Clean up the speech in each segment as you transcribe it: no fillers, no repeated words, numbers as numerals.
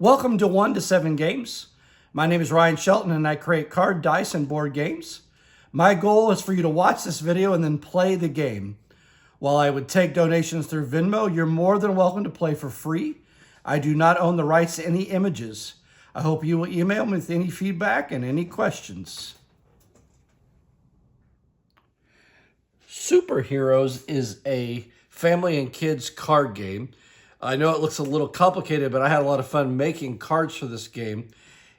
Welcome to 1 to 7 Games. My name is Ryan Shelton and I create card, dice, and board games. My goal is for you to watch this video and then play the game. While I would take donations through Venmo, you're more than welcome to play for free. I do not own the rights to any images. I hope you will email me with any feedback and any questions. Superheroes is a family and kids card game. I know it looks a little complicated, but I had a lot of fun making cards for this game.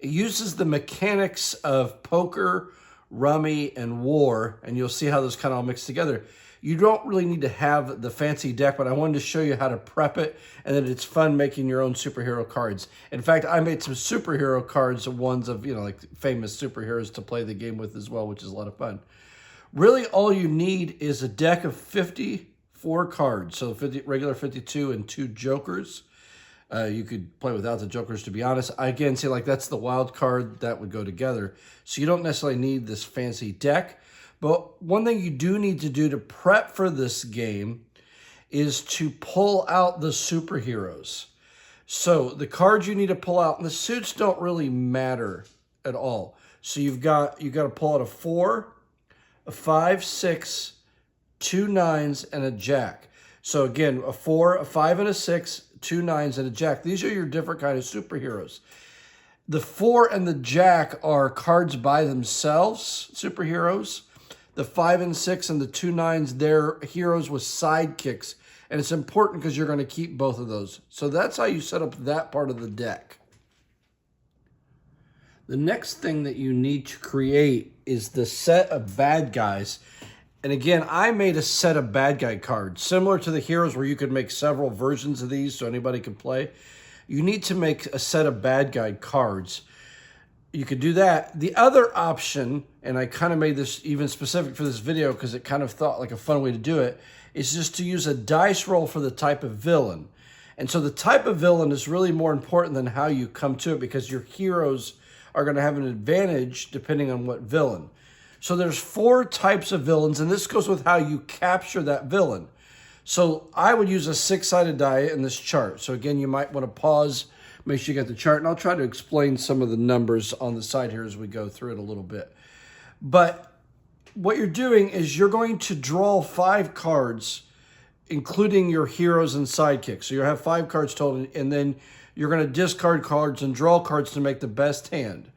It uses the mechanics of poker, rummy, and war, and you'll see how those kind of all mix together. You don't really need to have the fancy deck, but I wanted to show you how to prep it, and that it's fun making your own superhero cards. In fact, I made some superhero cards, ones of, like famous superheroes to play the game with as well, which is a lot of fun. Really, all you need is a deck of 54 cards, so regular 52 and 2 jokers. You could play without the jokers, to be honest. I again say that's the wild card that would go together. So you don't necessarily need this fancy deck. But one thing you do need to do to prep for this game is to pull out the superheroes. So the cards you need to pull out, and the suits don't really matter at all. So you've got to pull out a 4, a 5, 6, 2 9s, and a jack. So again, a 4, a 5, and a 6, 2 9s, and a jack. These are your different kind of superheroes. The 4 and the jack are cards by themselves, superheroes. The 5 and 6 and the 2 9s, they're heroes with sidekicks. And it's important because you're going to keep both of those. So that's how you set up that part of the deck. The next thing that you need to create is the set of bad guys. And again, I made a set of bad guy cards, similar to the heroes where you could make several versions of these so anybody could play. You need to make a set of bad guy cards. You could do that. The other option, and I kind of made this even specific for this video because it kind of thought like a fun way to do it, is just to use a dice roll for the type of villain. And so the type of villain is really more important than how you come to it, because your heroes are going to have an advantage depending on what villain. So there's 4 types of villains, and this goes with how you capture that villain. So I would use a 6-sided die in this chart. So again, you might want to pause, make sure you get the chart, and I'll try to explain some of the numbers on the side here as we go through it a little bit. But what you're doing is you're going to draw 5 cards, including your heroes and sidekicks. So you'll have 5 cards total, and then you're going to discard cards and draw cards to make the best hand.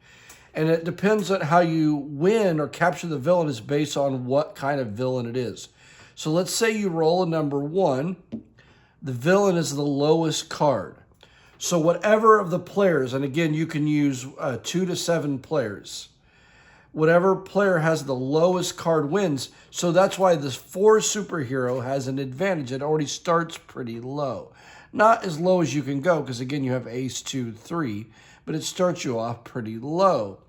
And it depends on how you win or capture the villain is based on what kind of villain it is. So let's say you roll a number 1. The villain is the lowest card. So whatever of the players, and again, you can use 2 to 7 players. Whatever player has the lowest card wins. So that's why this 4 superhero has an advantage. It already starts pretty low. Not as low as you can go, because again, you have ace, 2, 3, but it starts you off pretty low.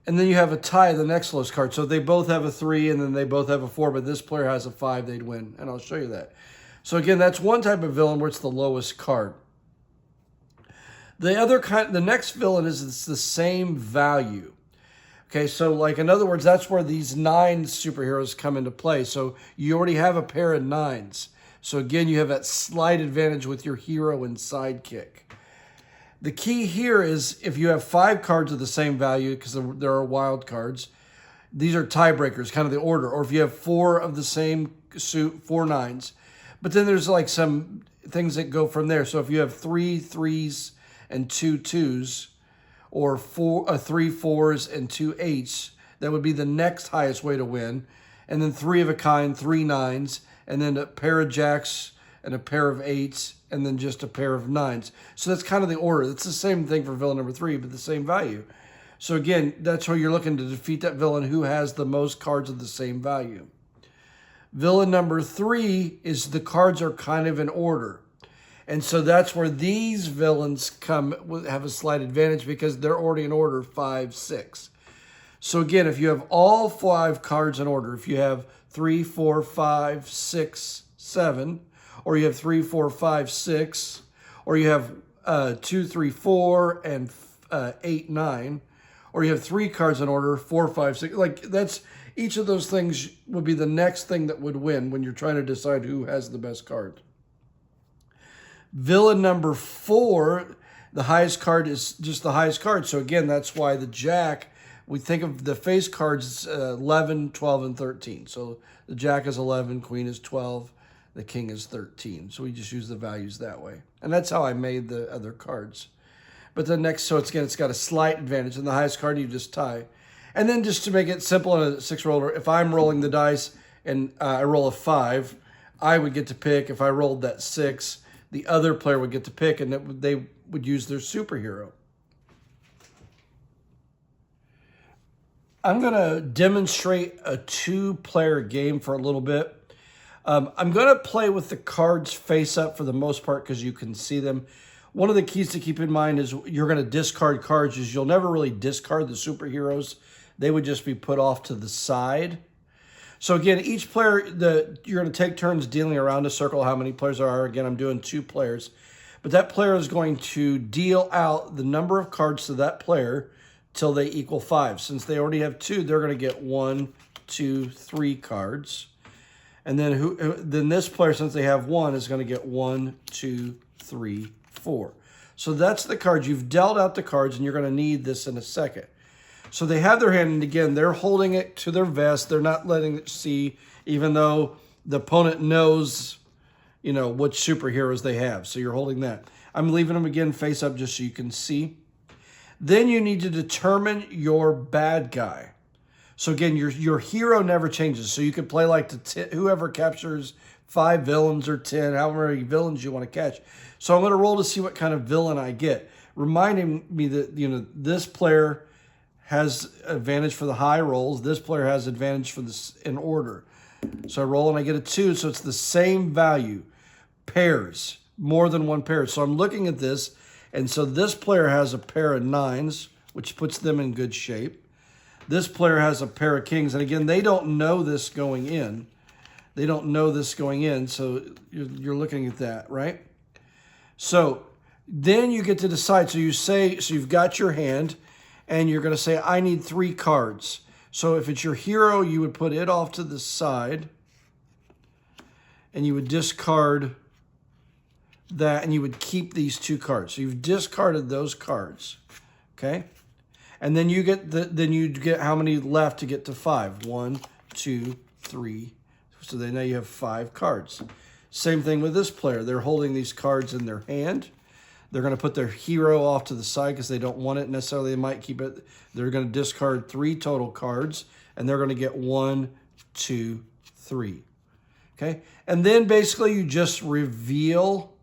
And then you have a tie, the next lowest card. So they both have a 3, and then they both have a 4, but this player has a 5, they'd win. And I'll show you that. So again, that's one type of villain where it's the lowest card. The other kind, the next villain is it's the same value. Okay, so in other words, that's where these 9 superheroes come into play. So you already have a pair of 9s. So again, you have that slight advantage with your hero and sidekick. The key here is if you have 5 cards of the same value, because there are wild cards, these are tiebreakers, kind of the order. Or if you have 4 of the same suit, 4 9s. But then there's some things that go from there. So if you have 3 3s and 2 2s, or 3 4s and 2 8s, that would be the next highest way to win. And then 3 of a kind, 3 9s, and then a pair of jacks and a pair of 8s, and then just a pair of 9s. So that's kind of the order. It's the same thing for villain number 3, but the same value. So again, that's where you're looking to defeat that villain who has the most cards of the same value. Villain number 3 is the cards are kind of in order. And so that's where these villains have a slight advantage because they're already in order 5, 6. So again, if you have all 5 cards in order, if you have 3, 4, 5, 6, 7, or you have 3, 4, 5, 6, or you have 2, 3, 4, and 8, 9, or you have 3 cards in order, 4, 5, 6. That's each of those things would be the next thing that would win when you're trying to decide who has the best card. Villain number 4 the highest card is just the highest card. So again, that's why the Jack, we think of the face cards 11, 12, and 13. So the Jack is 11, Queen is 12, the King is 13. So we just use the values that way. And that's how I made the other cards. But the next, so it's got a slight advantage. And the highest card, you just tie. And then just to make it simple in a 6-roller, if I'm rolling the dice and I roll a 5, I would get to pick. If I rolled that 6, the other player would get to pick, and they would use their superhero. I'm going to demonstrate a 2-player game for a little bit. I'm going to play with the cards face up for the most part because you can see them. One of the keys to keep in mind is you're going to discard cards. Is you'll never really discard the superheroes. They would just be put off to the side. So again, each player, you're going to take turns dealing around a circle how many players there are. Again, I'm doing 2 players. But that player is going to deal out the number of cards to that player till they equal 5. Since they already have 2, they're going to get 1, 2, 3 cards. And then this player, since they have 1, is going to get 1, 2, 3, 4. So that's the cards. You've dealt out the cards, and you're going to need this in a second. So they have their hand, and again, they're holding it to their vest. They're not letting it see, even though the opponent knows, you know, what superheroes they have. So you're holding that. I'm leaving them again face up just so you can see. Then you need to determine your bad guy. So again, your hero never changes. So you could play like whoever captures 5 villains or 10, however many villains you want to catch. So I'm going to roll to see what kind of villain I get, reminding me that, you know, this player has advantage for the high rolls. This player has advantage for this in order. So I roll and I get a 2, so it's the same value. Pairs, more than one pair. So I'm looking at this, and so this player has a pair of 9s, which puts them in good shape. This player has a pair of kings, and again, they don't know this going in. They don't know this going in, so you're looking at that, right? So then you get to decide. So you've got your hand, and you're going to say, I need 3 cards. So if it's your hero, you would put it off to the side, and you would discard that, and you would keep these 2 cards. So you've discarded those cards, okay? And then you get how many left to get to 5? 1, 2, 3. So then now you have 5 cards. Same thing with this player. They're holding these cards in their hand. They're going to put their hero off to the side because they don't want it necessarily. They might keep it. They're going to discard 3 total cards, and they're going to get 1, 2, 3. Okay? And then basically you just reveal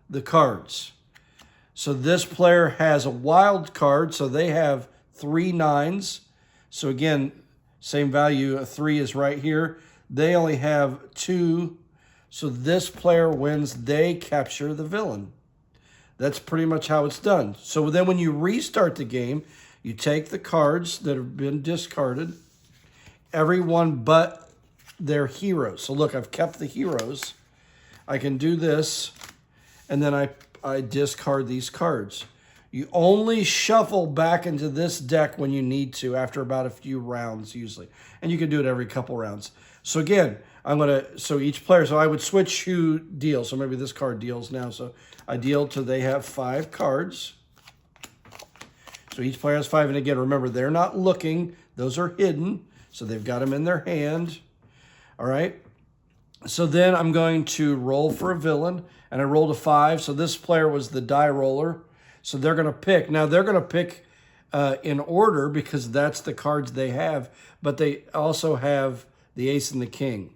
the cards. So this player has a wild card, so they have 3 9s. So again, same value, a 3 is right here. They only have 2, so this player wins. They capture the villain. That's pretty much how it's done. So then when you restart the game, you take the cards that have been discarded, everyone but their heroes. So look, I've kept the heroes. I can do this, and then I discard these cards. You only shuffle back into this deck when you need to after about a few rounds usually. And you can do it every couple rounds. So again, so each player, so I would switch who deals. So maybe this card deals now. So I deal till they have 5 cards. So each player has 5. And again, remember, they're not looking. Those are hidden. So they've got them in their hand. All right. So then I'm going to roll for a villain. And I rolled a 5. So this player was the die roller. So they're going to pick. Now they're going to pick in order because that's the cards they have. But they also have the ace and the king.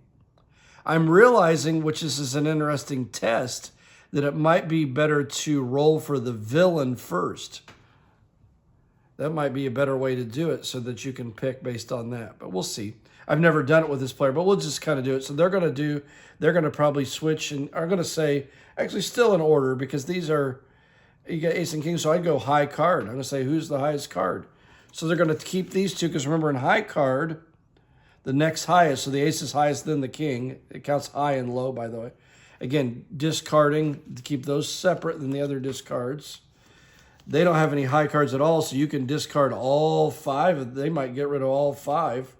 I'm realizing, which is an interesting test, that it might be better to roll for the villain first. That might be a better way to do it so that you can pick based on that. But we'll see. I've never done it with this player, but we'll just kind of do it. So they're going to probably switch and are going to say, actually still in order because these are, you got ace and king, so I'd go high card. I'm going to say, who's the highest card? So they're going to keep these 2 because remember in high card, the next highest, so the ace is highest than the king. It counts high and low, by the way. Again, discarding to keep those separate than the other discards. They don't have any high cards at all, so you can discard all 5. They might get rid of all 5,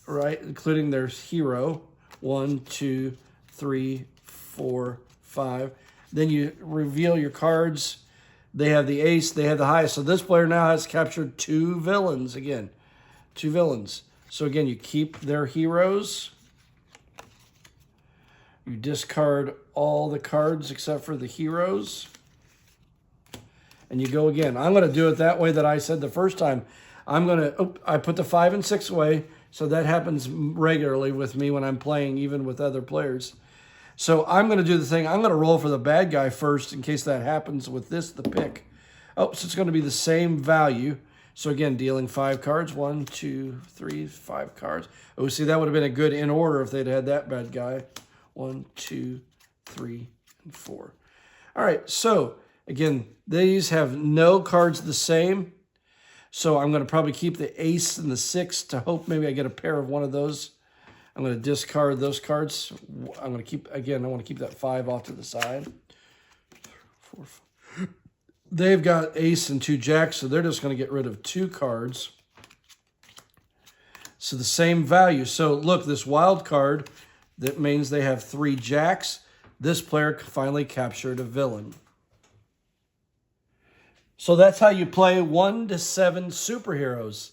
right? Including their hero. 1, 2, 3, 4, 5. Then you reveal your cards. They have the ace. They have the highest. So this player now has captured 2 villains again. 2 villains. So again, you keep their heroes. You discard all the cards except for the heroes. And you go again. I'm going to do it that way that I said the first time. I'm going to, I put the 5 and 6 away. So that happens regularly with me when I'm playing, even with other players. So I'm going to do the thing. I'm going to roll for the bad guy first in case that happens with this, the pick. Oh, so it's going to be the same value. So again, dealing 5 cards. 1, 2, 3, 5 cards. Oh, see, that would have been a good in order if they'd had that bad guy. 1, 2, 3, and 4. All right, so again, these have no cards the same. So I'm going to probably keep the ace and the 6 to hope maybe I get a pair of one of those. I'm going to discard those cards. I'm going to keep, again, I want to keep that 5 off to the side. 4, 5. They've got ace and 2 jacks, so they're just going to get rid of 2 cards. So the same value. So look, this wild card, that means they have 3 jacks. This player finally captured a villain. So that's how you play 1 to 7 superheroes.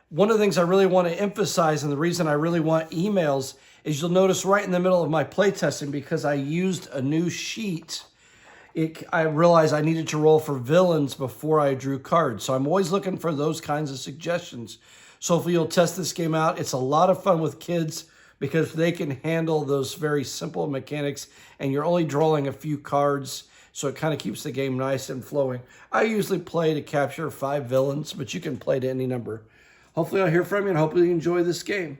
One of the things I really want to emphasize, and the reason I really want emails, is you'll notice right in the middle of my playtesting, because I used a new sheet, I realized I needed to roll for villains before I drew cards. So I'm always looking for those kinds of suggestions. So hopefully you'll test this game out. It's a lot of fun with kids because they can handle those very simple mechanics, and you're only drawing a few cards, so it kind of keeps the game nice and flowing. I usually play to capture 5 villains, but you can play to any number. Hopefully I'll hear from you, and hopefully you enjoy this game.